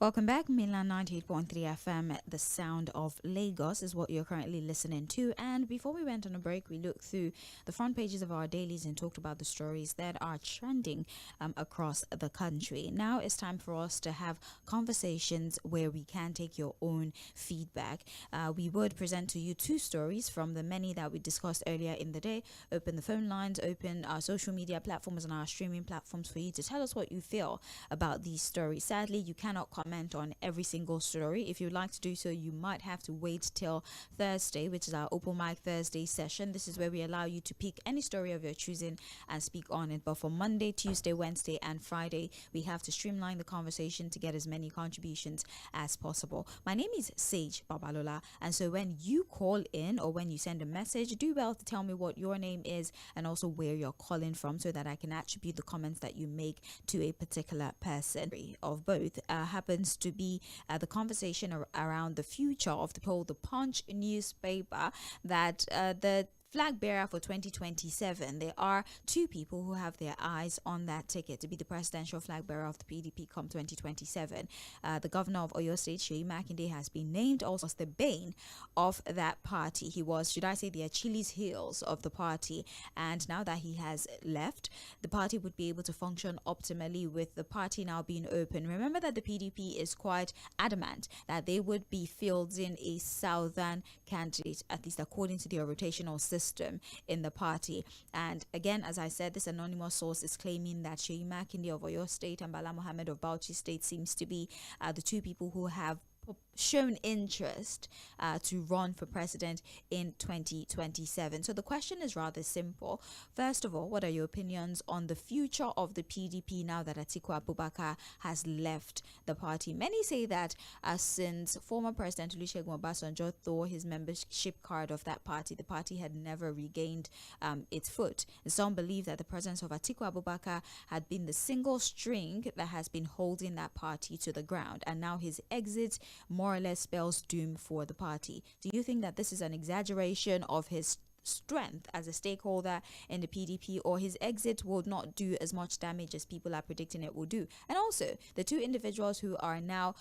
Welcome back. Milan 98.3 FM, the sound of Lagos is what you're currently listening to. And before we went on a break, we looked through the front pages of our dailies and talked about the stories that are trending across the country. Now it's time for us to have conversations where we can take your own feedback. We would present to you two stories from the many that we discussed earlier in the day. Open the phone lines, open our social media platforms and our streaming platforms for you to tell us what you feel about these stories. Sadly, you cannot comment on every single story. If you'd like to do so, you might have to wait till Thursday, which is our Open Mic Thursday session. This is where we allow you to pick any story of your choosing and speak on it. But for Monday, Tuesday, Wednesday, and Friday, we have to streamline the conversation to get as many contributions as possible. My name is Sage Babalola, and so when you call in or when you send a message, do well to tell me what your name is and also where you're calling from so that I can attribute the comments that you make to a particular person. Of both happens to be the conversation around the future of the Punch newspaper that the flag bearer for 2027. There are two people who have their eyes on that ticket to be the presidential flag bearer of the PDP come 2027. The governor of Oyo State, Jᴏɪᴜ Ssoლიᴜ, has been named also as the bane of that party. He was, should I say, the Achilles heels of the party. And now that he has left, the party would be able to function optimally with the party now being open. Remember that the PDP is quite adamant that they would be fielding a southern candidate, at least according to their rotational system in the party. And again, as I said, this anonymous source is claiming that Jᴏɪᴜ Ssoლიᴜ of Oyo State and Bala Mohammed of Bauchi State seems to be the two people who have shown interest to run for president in 2027. So the question is rather simple. First of all, what are your opinions on the future of the PDP now that Atiku Abubakar has left the party? Many say that since former President Olusegun Obasanjo tore his membership card of that party, the party had never regained its foot. Some believe that the presence of Atiku Abubakar had been the single string that has been holding that party to the ground, and now his exit more or less spells doom for the party. Do you think that this is an exaggeration of his strength as a stakeholder in the PDP, or his exit will not do as much damage as people are predicting it will do? And also, the two individuals who are now,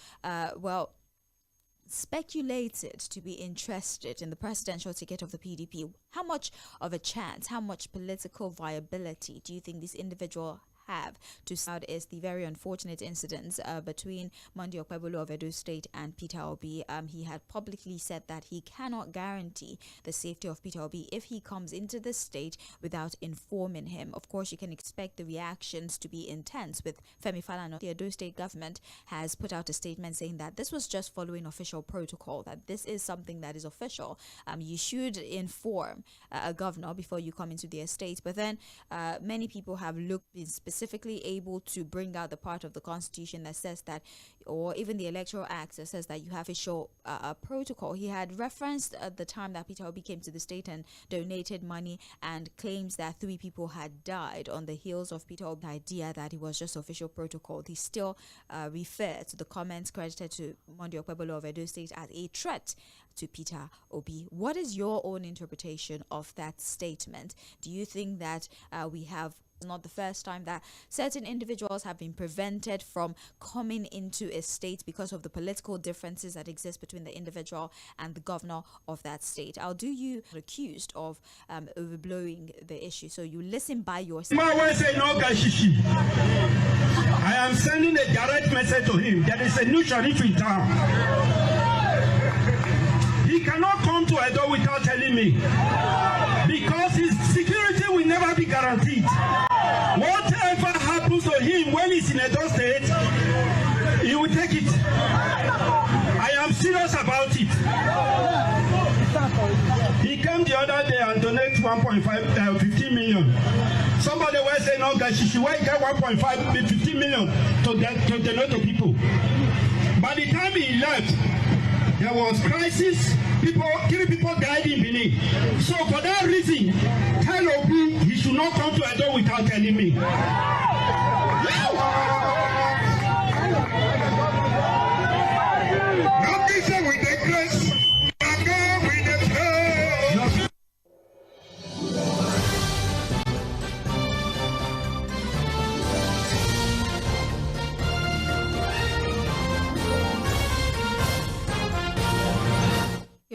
speculated to be interested in the presidential ticket of the PDP, how much of a chance, how much political viability do you think this individual have to start is the very unfortunate incidents between Monday Okpebholo of Edo State and Peter Obi. He had publicly said that he cannot guarantee the safety of Peter Obi if he comes into the state without informing him. Of course, you can expect the reactions to be intense with Femi Falana. The Edo State government has put out a statement saying that this was just following official protocol, that this is something that is official. You should inform a governor before you come into the estate. But then many people have been specifically able to bring out the part of the constitution that says that, or even the electoral act that says that you have to show a protocol. He had referenced the time that Peter Obi came to the state and donated money and claims that 3 people had died on the heels of Peter Obi's idea that it was just official protocol. He still referred to the comments credited to Monday Okpebholo of Edo State as a threat to Peter Obi. What is your own interpretation of that statement? Do you think that we have not the first time that certain individuals have been prevented from coming into a state because of the political differences that exist between the individual and the governor of that state? I'll do you accused of overblowing the issue, so you listen by yourself. I am sending a direct message to him. There is a new sheriff in town. He cannot come to Edo without telling me, because his security will never be guaranteed. Whatever happens to him when he's in Edo State, he will take it. I am serious about it. He came the other day and donated 15 million. Somebody was saying, no, guys, she will get 15 million to donate to people. By the time he left, there was crisis. 3 people died in Benin. So for that reason, tell Obi he should not come to Edo without telling me. Nothing said with the grace.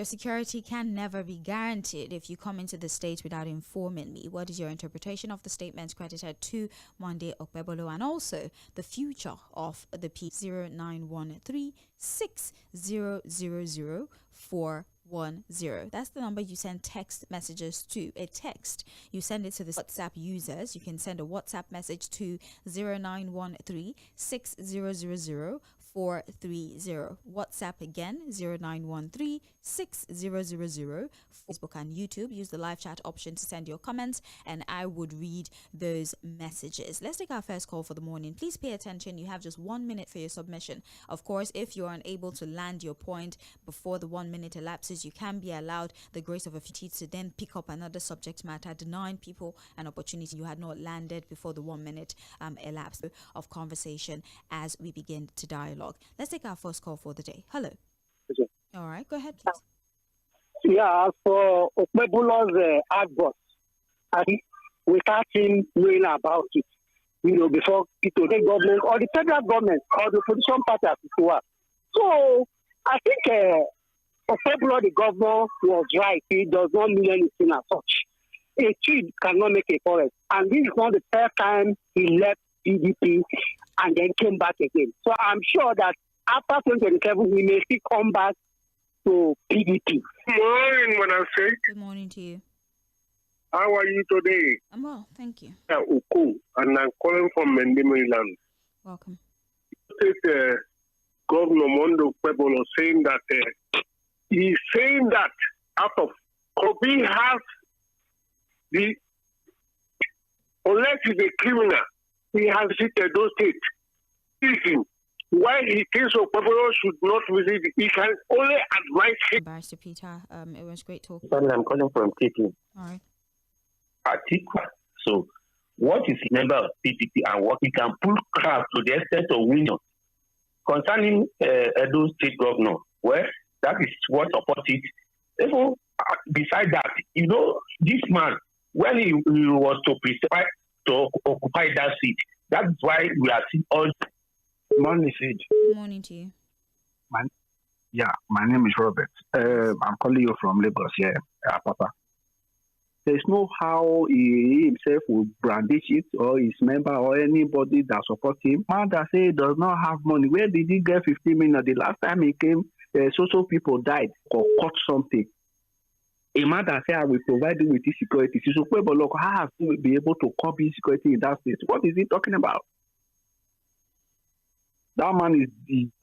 your security can never be guaranteed if you come into the state without informing me. What is your interpretation of the statements credited to Monday Okpebolo and also the future of the P 0913 6000 410. That's the number you send text messages to. A text, you send it to the WhatsApp users. You can send a WhatsApp message to 0913 6000 430. WhatsApp again 0913 6000. Facebook and YouTube, use the live chat option to send your comments and I would read those messages. Let's take our first call for the morning. Please pay attention. You have just 1 minute for your submission. Of course, if you're unable to land your point before the 1 minute elapses, you can be allowed the grace of a few teeth to then pick up another subject matter, denying people an opportunity you had not landed before the 1 minute elapsed of conversation as we begin to dialogue. Let's take our first call for the day. Hello. Okay. All right, go ahead, please. Yeah, for Okpebolo's adverts, and without him knowing about it, before the government or the federal government or the opposition party as it were. So I think Okpebolo, the governor, was right. He does not mean anything as such. A tree cannot make a forest. And this is not the first time he left PDP and then came back again. So I'm sure that after 2027, he may still come back to PDP. Good morning, Madam Sheikh. Good morning to you. How are you today? I'm well, thank you. Uku, and I'm calling from Mndimeland. Welcome. State Governor Mondo Okpebolo saying that he's saying that out of Obi has the unless he's a criminal, he has visited those states. Listen, why he thinks Okpebolo should not visit, he can only advise him. Barrister Peter, it was great talking. I'm calling from TP. All right. Atiku. So, what is a member of PDP and what he can pull crowd to the extent of winning? Concerning Edo State Governor, well, that is what supports it. Even beside that, this man, when he was to prescribe to occupy that seat, that's why we are seeing all. Morning, Sid. Good morning to you. My name is Robert. I'm calling you from Lagos here, Papa. There's no how he himself will brandish it or his member or anybody that supports him. Man that say he does not have money. Where did he get 15 million? The last time he came, so people died or caught something. A man that say I will provide you with this security. So how has he be able to copy security in that state? What is he talking about? That man is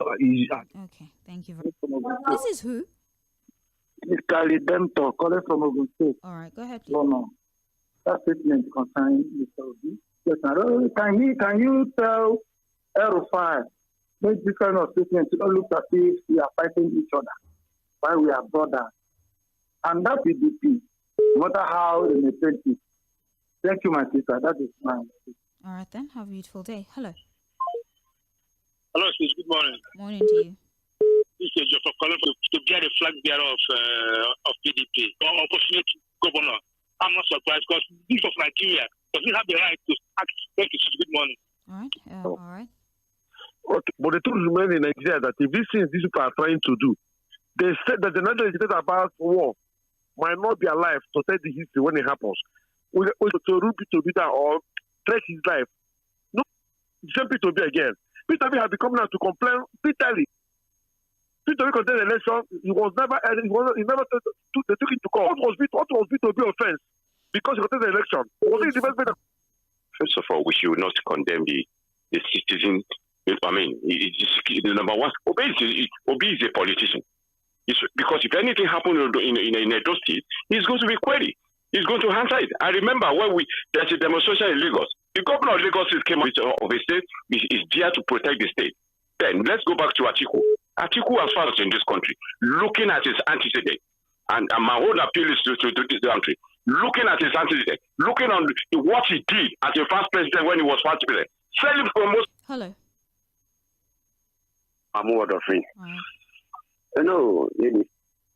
Okay, thank you very much. This is who? Mr. Lidento, calling from Ogun State. All right, go ahead, please. No. That statement concerning Mr. Obi. Yes, can you tell El-Rufai, make this kind of statement to don't look as if we are fighting each other while we are brothers. And that PDP, no matter how they may paint it. Thank you, my sister. That is mine. All right, then. Have a beautiful day. Hello. Hello, sis. Good morning. Morning to you. This is just calling to be the flag bearer of PDP. Unfortunate governor. I'm not surprised because this of Nigeria does not have the right to act. Thank you, sis. Good morning. All right. All right. Okay, but the truth remains in Nigeria that if these things these people are trying to do, they said that the Nigerian state about war might not be alive to tell the history when it happens. To Ruby to be that or threat his life. No, same Peter Obi again. Peter Obi has been coming out to complain bitterly. Peter Obi contested the election. He never they took him to court. What was Peter Obi offense? Because he contested the election. Was it the best way? First of all, we should not condemn the citizen. I mean, the number one. Obi is a politician. Because if anything happened in Edo State, he's going to be queried. He's going to answer it. I remember when there's a demonstration in Lagos. The governor of Lagos came out of a state is there to protect the state. Then let's go back to Atiku. Atiku has found us in this country, looking at his antecedent. And my whole appeal is to this country. Looking at his antecedent, looking on what he did as a first president when he was first president. Selling for most. Hello. I'm over the free. No,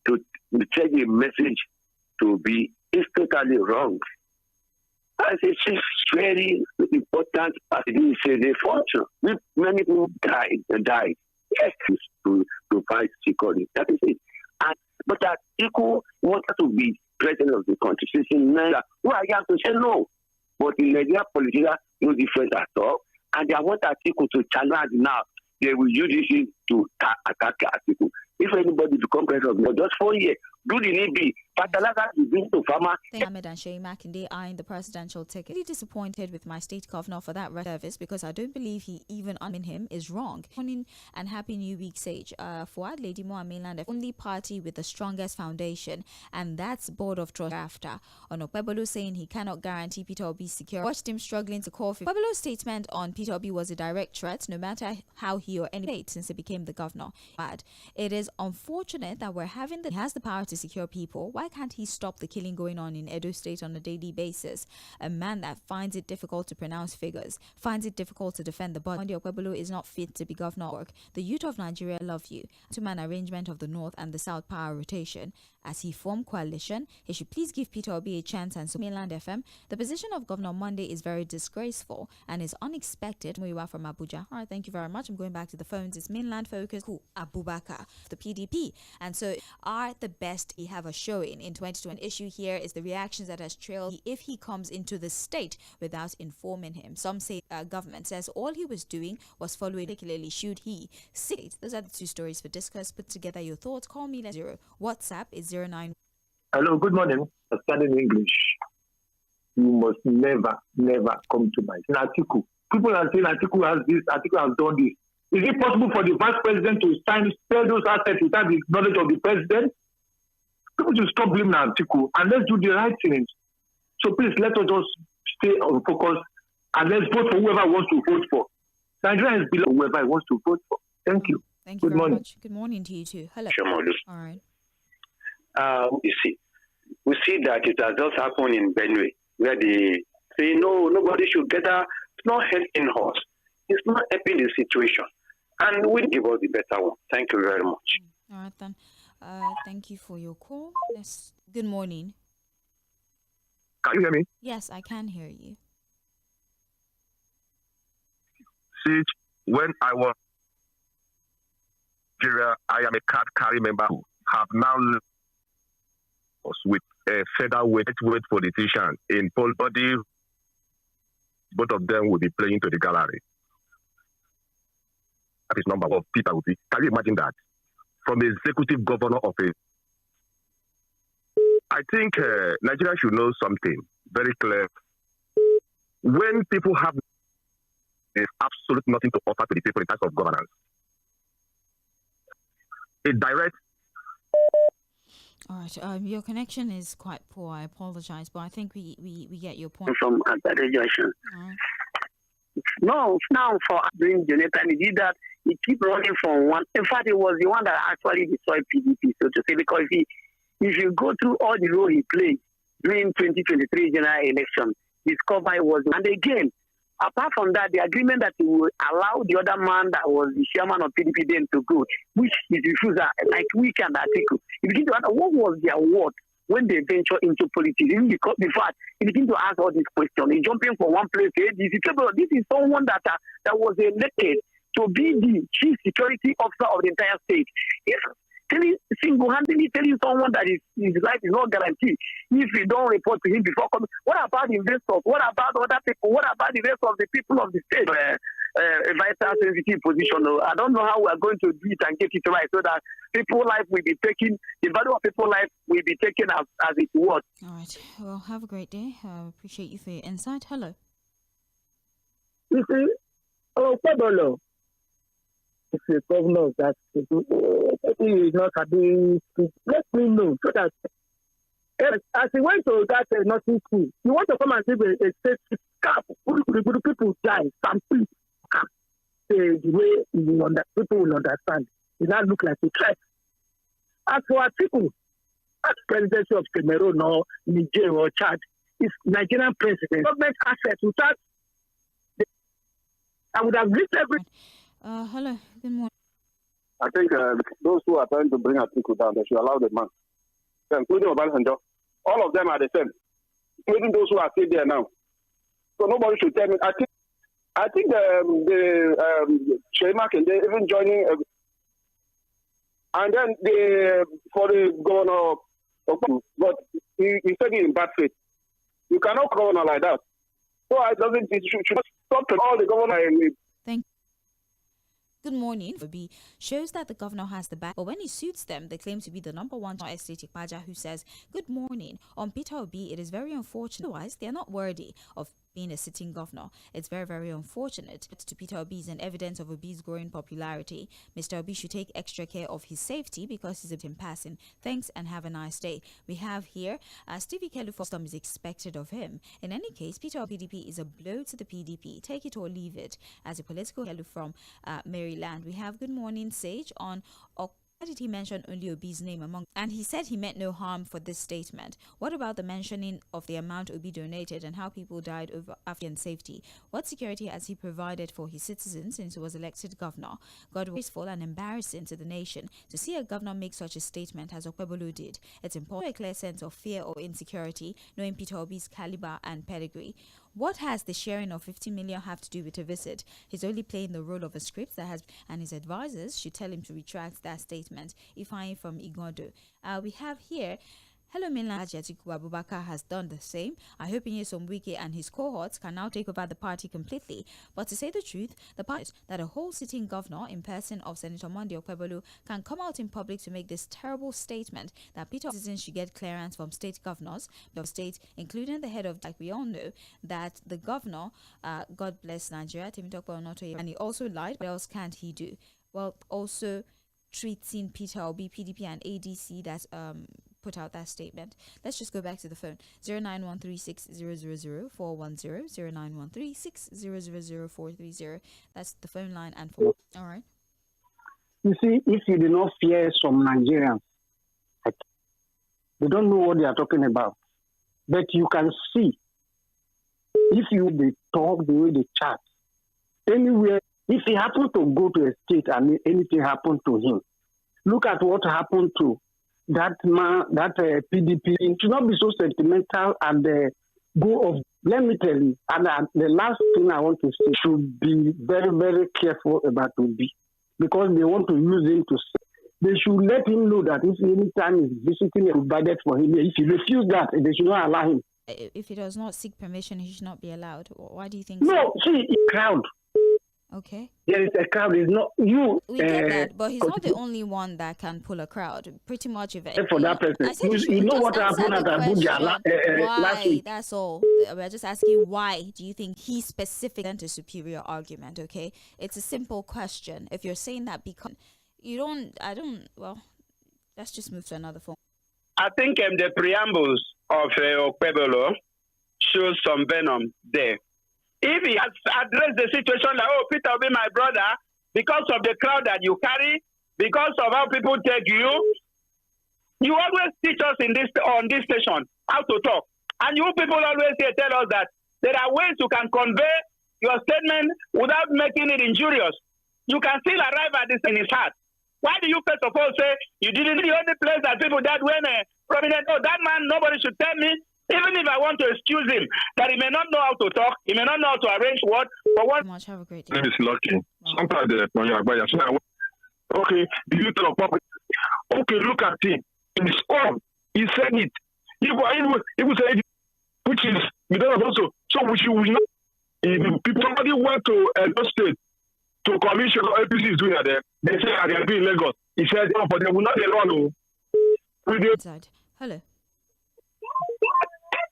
to take a message to be is totally wrong. As it's very important as it is a fortune. Many people died. Yes, to fight security. That is it. And But Atiku wanted to be president of the country. Who are you to say no? But in Nigeria, politicians no different at all. And they want Atiku to challenge now. They will use this to attack Atiku. If anybody become president, just 4 years, do the need be. Fertilizer is being to farmer. Ahmed and Jᴏɪṛ S쏘ɪļ eyeing the presidential ticket. Really disappointed with my state governor for that service because I don't believe he even in him is wrong. Morning and happy new week, Sage. Fᴜʟᴟᴏ Lady Mo and Mainland, the only party with the strongest foundation, and that's Board of Trust after. On Okpebholo saying he cannot guarantee Peter Obi's security. Watched him struggling to call for Okpebholo's statement on Peter Obi was a direct threat, no matter how he or any state since he became the governor. But it is unfortunate that we're having he has the power to secure people. Why can't he stop the killing going on in Edo State on a daily basis? A man that finds it difficult to pronounce figures, finds it difficult to defend the body. Monday Okpebholo is not fit to be governor. The youth of Nigeria love you. Two-man arrangement of the North and the South power rotation. As he formed coalition, he should please give Peter Obi a chance. And so Mainland FM, the position of Governor Monday is very disgraceful and is unexpected. We were from Abuja. All right, thank you very much. I'm going back to the phones. It's Mainland Focus. Abubakar, the PDP. And so are the best he have a showing in 2020. Issue here is the reactions that has trailed if he comes into the state without informing him. Some say government says all he was doing was following, particularly should he sit. Those are the two stories for discuss. Put together your thoughts. Call me 0. WhatsApp is 09. Hello, good morning. I'm studying English. You must never come to my Atiku. People are saying Atiku has this, Atiku has done this. Is it possible for the vice president to sell those assets without the knowledge of the president? People should stop blaming Atiku and let's do the right thing. So please let us just stay on focus and let's vote for whoever wants to vote for. Nigeria is below whoever wants to vote for. Thank you. Thank you very much. Good morning to you too. Hello. All right. We see that it has just happened in Benue, where they say, no, nobody should get out. It's not helping us. It's not helping the situation. And we give us the better one. Thank you very much. All right, then. Thank you for your call. Good morning. Can you hear me? Yes, I can hear you. See, when I was in Nigeria, I am a card carry member who have now with a featherweight politician in poll body. Both of them will be playing to the gallery. That is number one. Peter Obi. Can you imagine that? From the executive governor of it. I think Nigeria should know something very clear. When people have absolutely nothing to offer to the people in terms of governance, a direct. All right, your connection is quite poor. I apologize, but I think we get your point. From Agbade Junction. No, now for doing Jonathan, he did that. He keep running from one. In fact, it was the one that actually destroyed PDP, so to say, because if you go through all the role he played during 2023 general election, discover it was. And again, apart from that, the agreement that he would allow the other man that was the chairman of PDP then to go, which is refused, like we can article. You begin to wonder what was their word when they venture into politics. Even because before you begin to ask all these questions, you're jumping from one place to another. This is someone that was elected to be the chief security officer of the entire state. If single-handedly telling someone that his life is not guaranteed if you don't report to him before coming. What about investors? What about other people? What about the rest of the people of the state? A vital sensitive position. I don't know how we are going to do it and get it right so that people's life will be taken, the value of people's life will be taken as it was. All right. Well, have a great day. I appreciate you for your insight. Hello. You see, Okpebholo is a governor that is not having to let me know so that as he went to that nursing school, you want to come and give a state cap. People die, some people the way people will understand. It now look like a threat. As for our people, as presidency of Cameroon or Niger or Chad, it's Nigerian president. Government assets without. I would have reached every. Hello, good morning. I think those who are trying to bring Atiku down, they should allow the man, including Obasanjo. All of them are the same, including those who are still there now. So nobody should tell me. I think the Jᴏɪṛ S쏘ɪļ, even joining. And then for the governor, but he said it in bad faith. You cannot governor like that. So I doesn't should stop to all the governor. Thank you. Good morning. B shows that the governor has the back, but when he suits them, they claim to be the number one estate Ikpaja, who says, "Good morning. On Peter Obi, it is very unfortunate. Otherwise, they are not worthy of being a sitting governor. It's very, very unfortunate." To Peter Obi is an evidence of Obi's growing popularity. Mr. Obi should take extra care of his safety because he's in passing. Thanks and have a nice day. We have here Stevie Kelu Fostom is expected of him. In any case, Peter Obi PDP is a blow to the PDP. Take it or leave it. As a political Kelu from Maryland, we have good morning Sage on why did he mention only Obi's name among? And he said he meant no harm for this statement. What about the mentioning of the amount Obi donated and how people died over Afghan safety? What security has he provided for his citizens since he was elected governor? God, wasteful and embarrassing to the nation to see a governor make such a statement as Okpebholo did. It's important a clear sense of fear or insecurity, knowing Peter Obi's caliber and pedigree. What has the sharing of 50 million have to do with a visit? He's only playing the role of a script that has, and his advisors should tell him to retract that statement. Ifeanyi from Igodo. We have here, hello mainland Atiku Abubakar has done the same. I hope Nyesom and his cohorts can now take over the party completely. But to say the truth, the part is that a whole sitting governor in person of Senator Monday Okpebholo can come out in public to make this terrible statement that Peter citizens should get clearance from state governors of states, including the head of, like we all know, that the governor, God bless Nigeria, and he also lied. What else can't he do? Well, also treating Peter Obi, PDP and ADC that put out that statement. Let's just go back to the phone. 09136000410, 09136000430. That's the phone line and for all right. You see, if you do not fear some Nigerians, they don't know what they are talking about. But you can see, if you they talk the way they chat, anywhere, if he happened to go to a state and anything happened to him, look at what happened to that man, that PDP. It should not be so sentimental and go of. Let me tell you, and the last thing I want to say, should be very, very careful about Obi, because they want to use him to. They should let him know that if any time is visiting a budget for him, if he refuses that, they should not allow him. If he does not seek permission, he should not be allowed. Why do you think? No, see, crowd. Okay. There is a crowd. It's not you. We get that, but he's not the only one that can pull a crowd. Pretty much, if for that person, you know what happened at Abuja last week. That's all. We're just asking why do you think he specifically sent a superior argument? Okay, it's a simple question. If you're saying that because you don't, well, let's just move to another phone. I think the preambles of Okpebholo shows some venom there. If he has addressed the situation like, oh, Peter will be my brother, because of the crowd that you carry, because of how people take you, you always teach us on this station how to talk. And you people always tell us that there are ways you can convey your statement without making it injurious. You can still arrive at this in his heart. Why do you first of all say you didn't the only place that people that when prominent, oh, that man, nobody should tell me, even if I want to excuse him, that he may not know how to talk, he may not know how to arrange words, but what? Much. Have a great day. My name is Lucky. Sometimes okay, do you tell public? Okay, look at him. In his own, he said it. He will say it, which is we don't also. So we know if somebody went to Edo State to commission or APC is doing that there, they say I can be in Lagos. He said, no, but they will not be alone. Hello.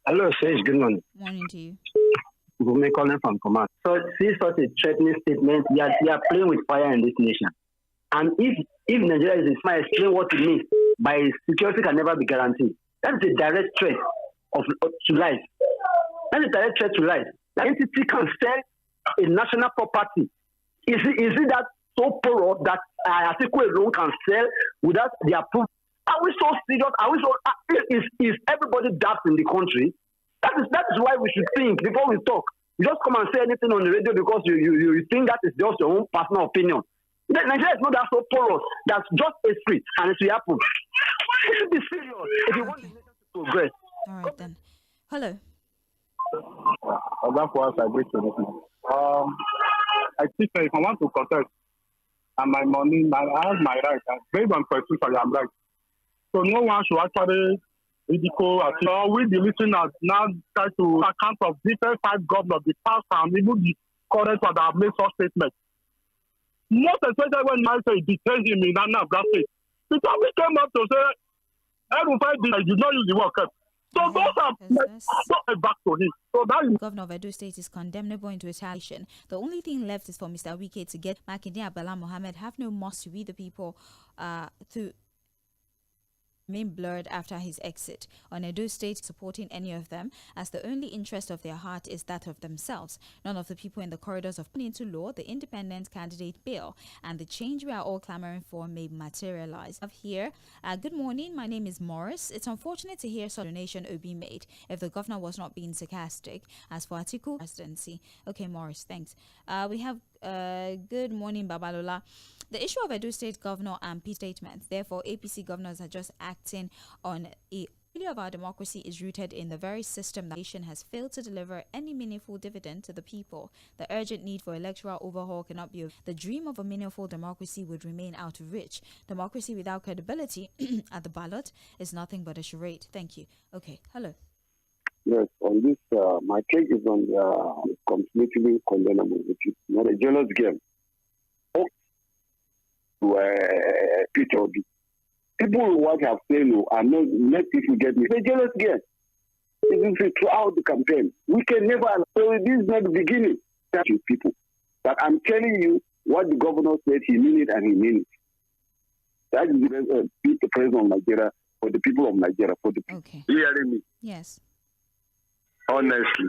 Hello, Sage. Good morning. Morning to you. Gome calling from command. So, see such a threatening statement. We are playing with fire in this nation. And if Nigeria is smart, explain what it means by security can never be guaranteed. That is a direct threat to life. That is a direct threat to life. That entity can sell a national property. Is it that so poor that Atiku alone can sell without the approval? Are we so serious? Are we so? Is everybody daft in the country? That is why we should think before we talk. You just come and say anything on the radio because you think that is just your own personal opinion. Nigeria is not that so porous. That's just a street and it will happen. We should be serious if you want the nation to progress. All right then. Hello. I think if I want to contest, and my money, I have my right. Based on constitution, I'm right. So no one should actually ridicule us. So we the listeners now try to account of different five governors, the past and even the current one that have made such statements. Most especially when I say detained him in Anambra State. Because we came up to say, everybody did not use the word kept. So those are back to him. So that is Governor of Edo State is condemnable into retaliation. The only thing left is for Mr. Wike to get Makinde Abdallah Mohammed have no must to be the people to remain blurred after his exit. On Edo State supporting any of them, as the only interest of their heart is that of themselves. None of the people in the corridors of putting into law the independent candidate bill and the change we are all clamoring for may materialize. Here, good morning. My name is Morris. It's unfortunate to hear such a donation be made if the governor was not being sarcastic. As for Atiku presidency, okay, Morris, thanks. We have good morning, Babalola. The issue of Edo State governor and peace statements, therefore, APC governors are just acting on a failure of our democracy is rooted in the very system that the nation has failed to deliver any meaningful dividend to the people. The urgent need for electoral overhaul cannot be. The dream of a meaningful democracy would remain out of reach. Democracy without credibility at the ballot is nothing but a charade. Thank you. Okay, hello. Yes, on this, my take is on completely condemnable, which is not a jealous game. People who want to have said no and not let people get me. It's a jealous game. Even throughout the campaign, we can never. So this is not the beginning. Thank you, people. But I'm telling you what the governor said. He mean it and he mean it. That is the president of Nigeria for the people of Nigeria. For the people. Okay. You hearing me? Yes. Honestly,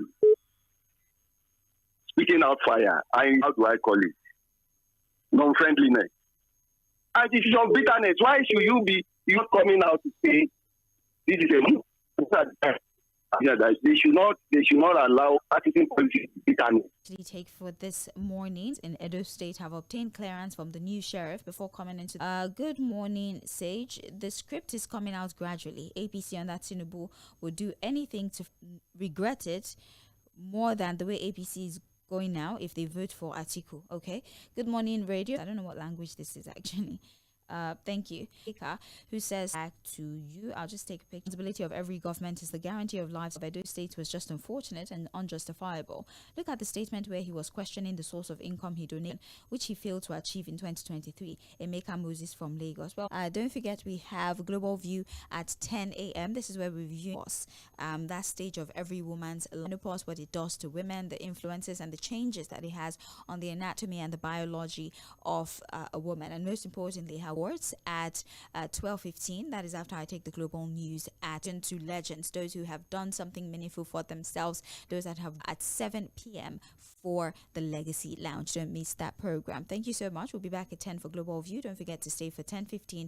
speaking out fire. How do I call it? Non-friendliness. And this is of bitterness. Why should you be coming out to say this is a move? They should not allow partisan politics bitterness. Take for this morning in Edo State have obtained clearance from the new sheriff before coming into good morning, Sage. The script is coming out gradually. APC under Tinubu would do anything to regret it more than the way APC is going now if they vote for Atiku. Okay. Good morning, radio. I don't know what language this is actually. Thank you. Who says back to you? I'll just take a picture. Responsibility of every government is the guarantee of lives of Edo State was just unfortunate and unjustifiable. Look at the statement where he was questioning the source of income he donated, which he failed to achieve in 2023. Emeka Moses from Lagos. Well, don't forget we have Global View at 10 a.m. This is where we review that stage of every woman's menopause, what it does to women, the influences and the changes that it has on the anatomy and the biology of a woman, and most importantly, how awards at 12:15. That is after I take the global news to legends, those who have done something meaningful for themselves, those that have at 7 p.m. for the Legacy Lounge. Don't miss that program. Thank you so much. We'll be back at 10 for Global View. Don't forget to stay for 10:15